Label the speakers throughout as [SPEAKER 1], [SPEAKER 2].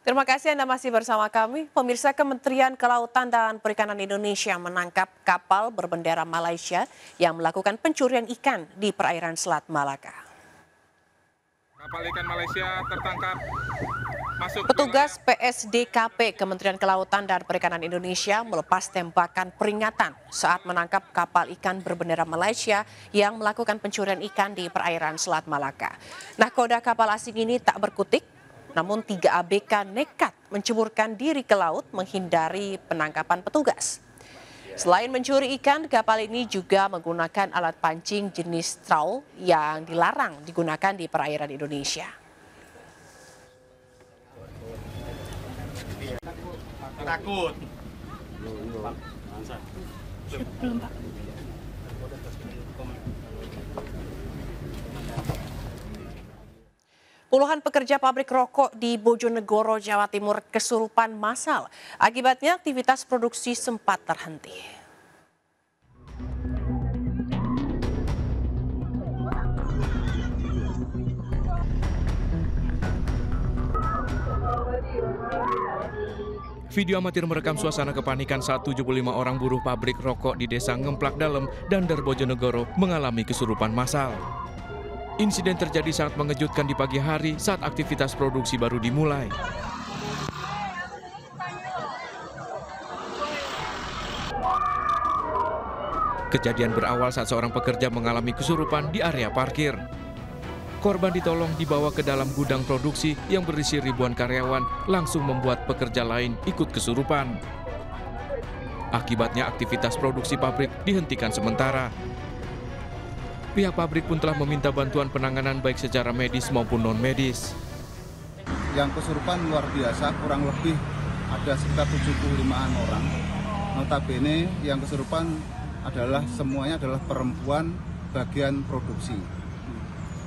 [SPEAKER 1] Terima kasih Anda masih bersama kami. Pemirsa, Kementerian Kelautan dan Perikanan Indonesia menangkap kapal berbendera Malaysia yang melakukan pencurian ikan di perairan Selat Malaka.
[SPEAKER 2] Kapal ikan Malaysia tertangkap masuk.
[SPEAKER 1] Petugas PSDKP Kementerian Kelautan dan Perikanan Indonesia melepas tembakan peringatan saat menangkap kapal ikan berbendera Malaysia yang melakukan pencurian ikan di perairan Selat Malaka. Nahkoda kapal asing ini tak berkutik. Namun 3 ABK nekat menceburkan diri ke laut menghindari penangkapan petugas. Selain mencuri ikan, kapal ini juga menggunakan alat pancing jenis trawl yang dilarang digunakan di perairan Indonesia.
[SPEAKER 2] Takut.
[SPEAKER 1] Puluhan pekerja pabrik rokok di Bojonegoro, Jawa Timur kesurupan massal. Akibatnya aktivitas produksi sempat terhenti.
[SPEAKER 3] Video amatir merekam suasana kepanikan saat 75 orang buruh pabrik rokok di Desa Ngemplak Dalem, Dandar, Bojonegoro mengalami kesurupan massal. Insiden terjadi sangat mengejutkan di pagi hari saat aktivitas produksi baru dimulai. Kejadian berawal saat seorang pekerja mengalami kesurupan di area parkir. Korban ditolong dibawa ke dalam gudang produksi yang berisi ribuan karyawan, langsung membuat pekerja lain ikut kesurupan. Akibatnya aktivitas produksi pabrik dihentikan sementara. Pihak pabrik pun telah meminta bantuan penanganan baik secara medis maupun non-medis.
[SPEAKER 4] Yang kesurupan luar biasa, kurang lebih ada sekitar 75-an orang. Notabene yang kesurupan semuanya adalah perempuan bagian produksi.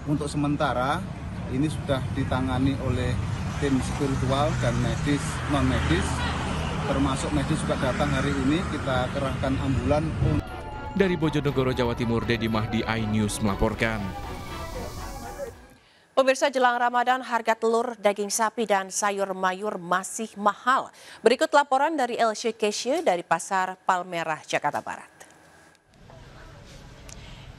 [SPEAKER 4] Untuk sementara ini sudah ditangani oleh tim spiritual dan medis, non-medis. Termasuk medis juga datang hari ini, kita kerahkan ambulan.
[SPEAKER 3] Dari Bojonegoro, Jawa Timur, Dedi Mahdi, iNews melaporkan.
[SPEAKER 1] Pemirsa, jelang Ramadan harga telur, daging sapi, dan sayur mayur masih mahal. Berikut laporan dari Elsie Keshe dari Pasar Palmerah, Jakarta Barat.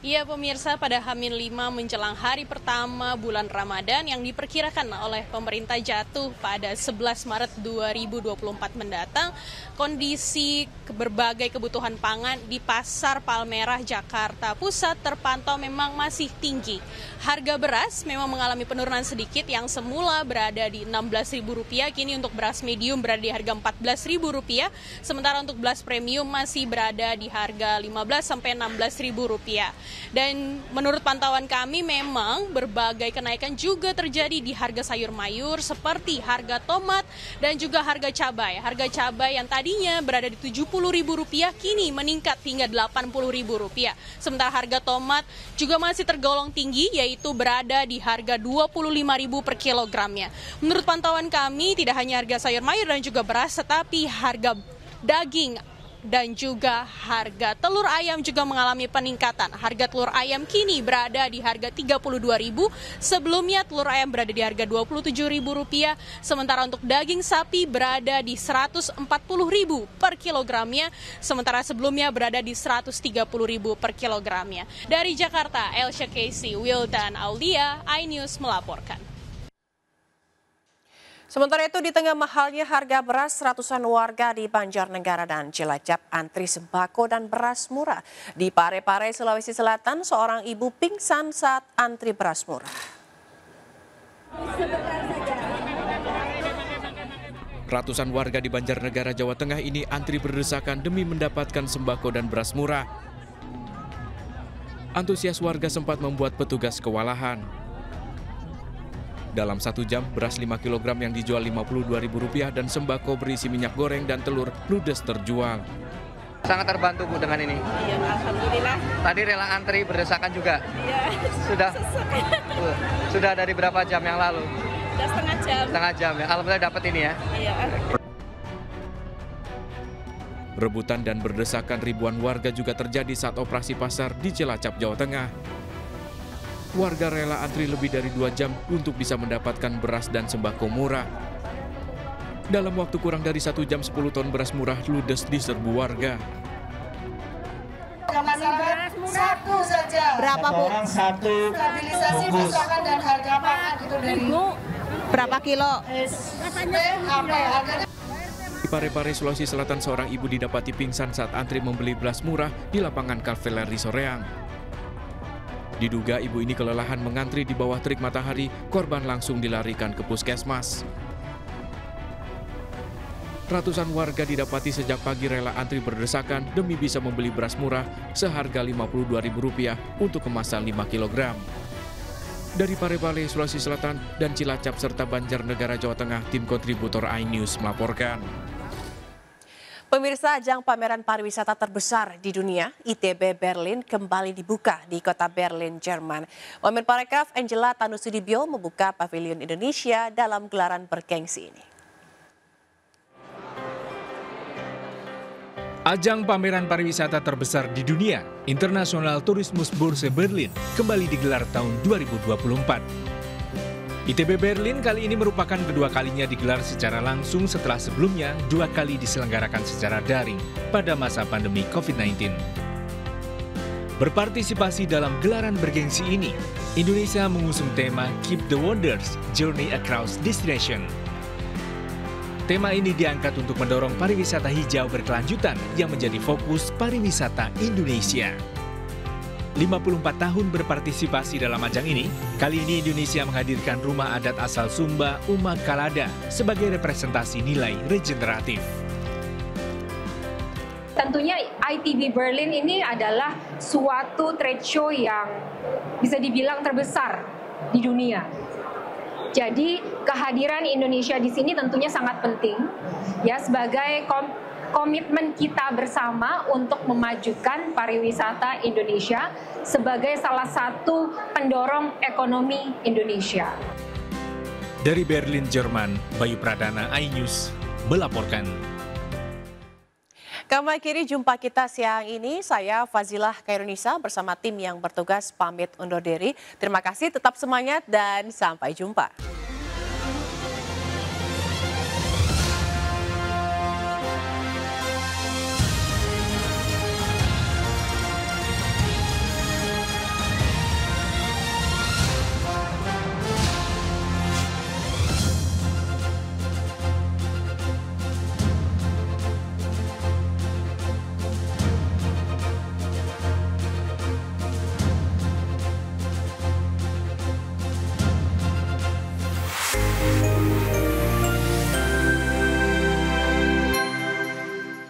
[SPEAKER 5] Iya pemirsa, pada H-5 menjelang hari pertama bulan Ramadan yang diperkirakan oleh pemerintah jatuh pada 11 Maret 2024 mendatang, kondisi berbagai kebutuhan pangan di Pasar Palmerah, Jakarta Pusat terpantau memang masih tinggi. Harga beras memang mengalami penurunan sedikit yang semula berada di Rp16.000, kini untuk beras medium berada di harga Rp14.000, sementara untuk beras premium masih berada di harga Rp15.000–Rp16.000. Dan menurut pantauan kami memang berbagai kenaikan juga terjadi di harga sayur mayur seperti harga tomat dan juga harga cabai. Harga cabai yang tadinya berada di Rp70.000 kini meningkat hingga Rp80.000. Sementara harga tomat juga masih tergolong tinggi, yaitu berada di harga Rp25.000 per kilogramnya. Menurut pantauan kami tidak hanya harga sayur mayur dan juga beras, tetapi harga daging dan juga harga telur ayam juga mengalami peningkatan. Harga telur ayam kini berada di harga Rp32.000, sebelumnya telur ayam berada di harga Rp27.000, sementara untuk daging sapi berada di Rp140.000 per kilogramnya, sementara sebelumnya berada di Rp130.000 per kilogramnya. Dari Jakarta, Elsie Keshe, Wildan Aulia, iNews melaporkan.
[SPEAKER 1] Sementara itu, di tengah mahalnya harga beras, ratusan warga di Banjarnegara dan Cilacap antri sembako dan beras murah. Di Parepare, Sulawesi Selatan, seorang ibu pingsan saat antri beras murah.
[SPEAKER 3] Ratusan warga di Banjarnegara, Jawa Tengah ini antri berdesakan demi mendapatkan sembako dan beras murah. Antusias warga sempat membuat petugas kewalahan. Dalam 1 jam, beras 5 kg yang dijual Rp52.000 dan sembako berisi minyak goreng dan telur ludes terjual.
[SPEAKER 6] Sangat terbantu Bu dengan ini.
[SPEAKER 7] Iya, alhamdulillah.
[SPEAKER 6] Tadi rela antri berdesakan juga.
[SPEAKER 7] Iya.
[SPEAKER 6] Sudah dari berapa jam yang lalu?
[SPEAKER 7] Sudah setengah jam.
[SPEAKER 6] Setengah jam ya. Alhamdulillah dapat ini ya.
[SPEAKER 7] Iya.
[SPEAKER 3] Rebutan dan berdesakan ribuan warga juga terjadi saat operasi pasar di Cilacap, Jawa Tengah. Warga rela antri lebih dari 2 jam untuk bisa mendapatkan beras dan sembako murah. Dalam waktu kurang dari 1 jam 10 ton beras murah ludes di serbu warga.
[SPEAKER 8] Masalah satu saja.
[SPEAKER 9] Berapa, Bu?
[SPEAKER 8] Stabilisasi pasokan dan harga pangan itu dari
[SPEAKER 9] Berapa kilo?
[SPEAKER 8] harganya.
[SPEAKER 3] Di Parepare, Sulawesi Selatan, seorang ibu didapati pingsan saat antri membeli beras murah di lapangan Kavaleri Soreang. Diduga ibu ini kelelahan mengantri di bawah terik matahari, korban langsung dilarikan ke puskesmas. Ratusan warga didapati sejak pagi rela antri berdesakan demi bisa membeli beras murah seharga Rp52.000 untuk kemasan 5 kg. Dari Parepare, Sulawesi Selatan, dan Cilacap serta Banjarnegara, Jawa Tengah, tim kontributor iNews melaporkan.
[SPEAKER 1] Pemirsa, ajang pameran pariwisata terbesar di dunia, ITB Berlin, kembali dibuka di kota Berlin, Jerman. Wamen Parekraf Angela Tanusudibyo membuka pavilion Indonesia dalam gelaran bergengsi ini.
[SPEAKER 10] Ajang pameran pariwisata terbesar di dunia, International Tourismusbörse Berlin, kembali digelar tahun 2024. ITB Berlin kali ini merupakan kedua kalinya digelar secara langsung setelah sebelumnya 2 kali diselenggarakan secara daring pada masa pandemi COVID-19. Berpartisipasi dalam gelaran bergengsi ini, Indonesia mengusung tema Keep the Wonders, Journey Across Destination. Tema ini diangkat untuk mendorong pariwisata hijau berkelanjutan yang menjadi fokus pariwisata Indonesia. 54 tahun berpartisipasi dalam ajang ini, kali ini Indonesia menghadirkan rumah adat asal Sumba, Uma Kalada, sebagai representasi nilai regeneratif.
[SPEAKER 11] Tentunya ITB Berlin ini adalah suatu trade show yang bisa dibilang terbesar di dunia. Jadi kehadiran Indonesia di sini tentunya sangat penting ya sebagai komitmen kita bersama untuk memajukan pariwisata Indonesia sebagai salah satu pendorong ekonomi Indonesia.
[SPEAKER 10] Dari Berlin, Jerman, Bayu Pradana, iNews melaporkan.
[SPEAKER 1] Kami akhiri jumpa kita siang ini. Saya Fazilah Kairunisa bersama tim yang bertugas pamit undur diri. Terima kasih, tetap semangat dan sampai jumpa.